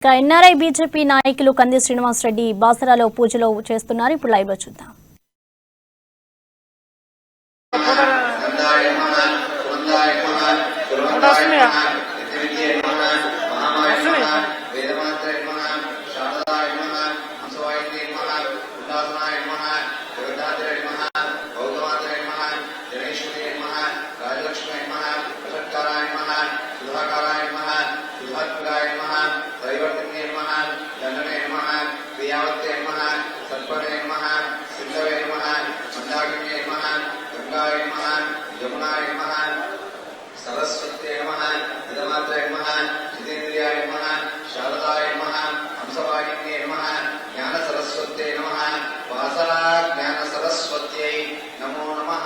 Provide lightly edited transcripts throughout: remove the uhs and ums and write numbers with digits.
NRI BJP నాయకులు కంది శ్రీనివాస్ రెడ్డి బాసరాలో పూజలు చేస్తున్నారు. ఇప్పుడు లైవ్ లో చూద్దాం. सरस्वत्यै नमः वेदमात्रै नमः जितेन्द्रियाय नमः शारदाय नमः हंसवाहिन्यै नमः ज्ञान सरस्वत्यै नमः वासरा ज्ञान सरस्वत्यै नमो नमः.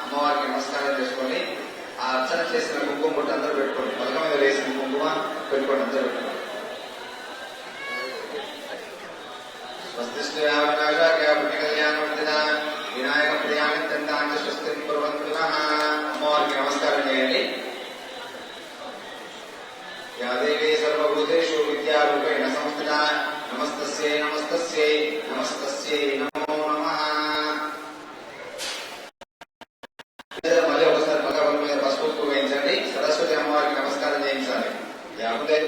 అమ్మవారికి నమస్కారం చేసుకొని ఆ అర్చన చేసిన కుంకుమ బొట్టు అందరూ పెట్టుకోండి. పలక మీద వేసిన కుంకుమ పెట్టుకోండి, అందరూ పెట్టుకోండి. స్వస్తి వినాయక ప్రియాన్ని స్వస్తి అమ్మవారికి నమస్కారం చేయండి. యా దేవీ సర్వభూతేషు విద్యారూపేణ సంస్థితా నమస్తస్యై నమస్తస్యై నమస్తస్యై నమో నమః. మళ్ళీ ఒకసారి పక్కన మీద పసుపు వేయించండి. సరస్వతి అమ్మవారికి నమస్కారం చేయించాలి. యా ఉదయ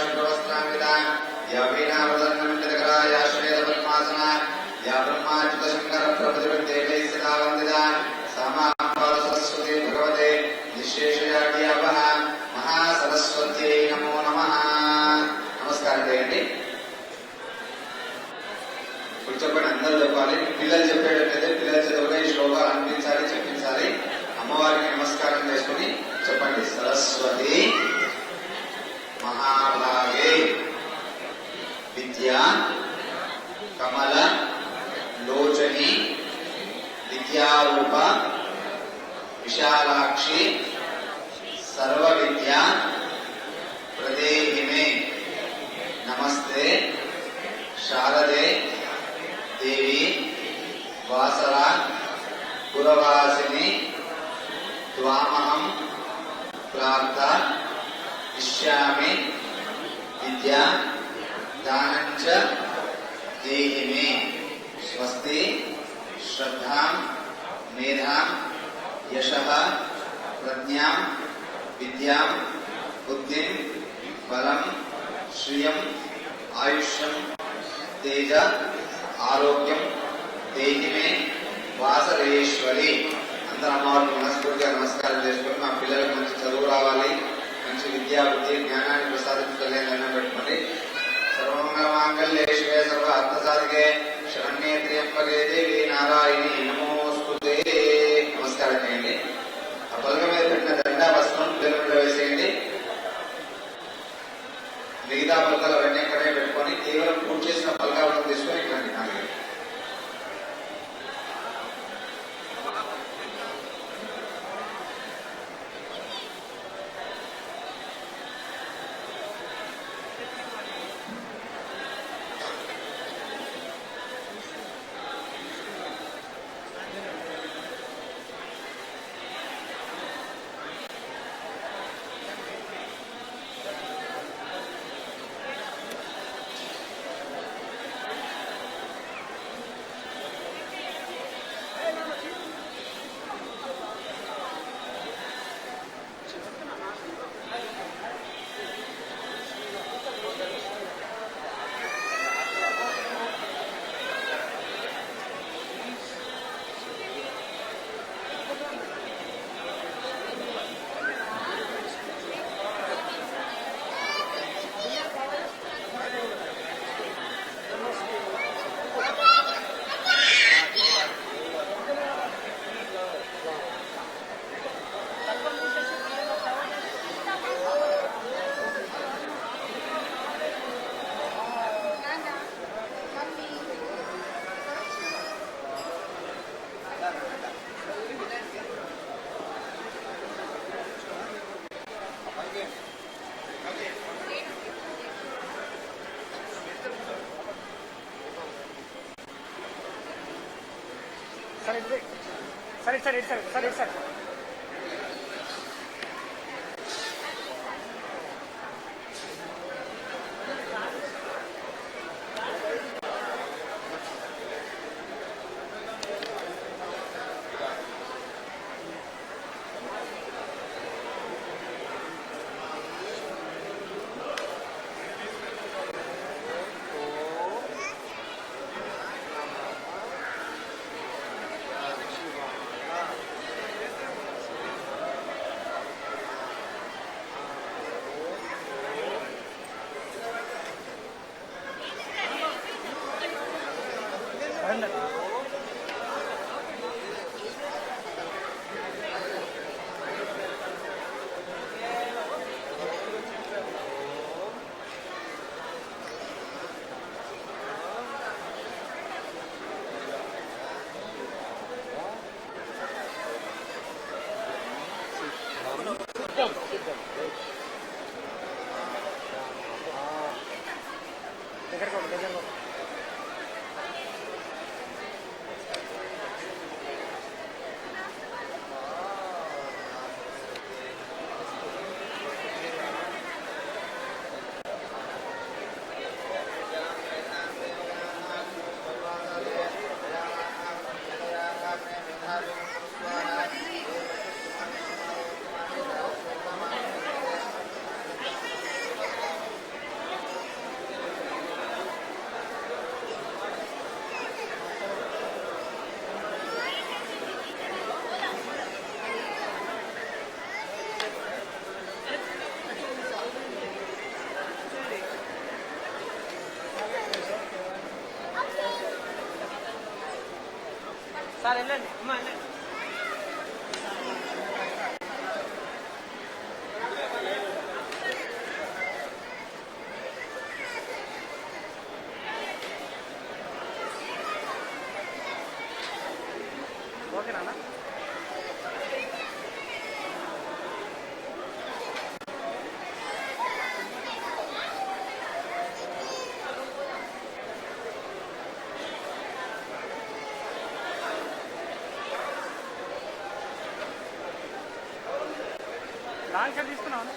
శుభ్రవస్త్రాన్విత యా వీణావదన్నమితకరాయ శ్వేత పద్మాసన యా బ్రహ్మాచ్యుత శంకర ప్రభుదేవై సదా వందిత సమా సరస్వతి భగవతే నిశేషయాడ్యావహ మహాసరస్వత్యై నమో నమః. నమస్కారం చేయండి. ఇప్పుడు చెప్పండి, అందరూ చెప్పాలి. పిల్లలు చెప్పేటట్లయితే పిల్లలు చదువుగా ఈ శ్లోకాలు అనిపించాలి, చెప్పించాలి. అమ్మవారికి నమస్కారం చేసుకుని చెప్పండి. సరస్వతి మహాభాగే విద్యా కమల లోచని విద్యారూప విశాలాక్షి సర్వ విద్యా ప్రదేహిమే నమస్తే శారదే దేవి వాసరా పురవాసిని త్వామహం ప్రార్థ ఇష్యామి విద్యా దానంచ దేహిమే. స్వస్తి శ్రద్ధాం మేధాం యశః ప్రజ్ఞాం విద్యాం బుద్ధిం బలం శ్రియం ఆయుష్యం తేజ ఆరోగ్యం దేహిమే వాసరేశ్వరి. అందరూ అమ్మవారికి మనస్ఫూర్తిగా నమస్కారం చేసుకుని మా పిల్లలకు మంచి చదువు రావాలి, మంచి విద్యా బుద్ధి జ్ఞానాన్ని ప్రసాదించాలని దండం పెట్టుకోండి. సర్వమంగళ మాంగళ్యే శివే సర్వ అర్థసాధికే శరణ్యే త్ర్యంబకే దేవి నారాయణి నమోస్తుతే. నమస్కారం చేయండి. ఆ పలక మీద పెట్టిన దండా వస్త్రం పిల్లల మీద వేసేయండి. మిగతా పలకలు అవన్నీ ఎక్కడే పెట్టుకొని కేవలం పూజ చేసిన పలకాలను తీసుకొని ఇక్కడికి నాలుగు. सर సార్ వెళ్ళండి అమ్మా వెళ్ళండి. ఓకేనా? లాంగ్ షర్ట్ తీసుకున్నావా?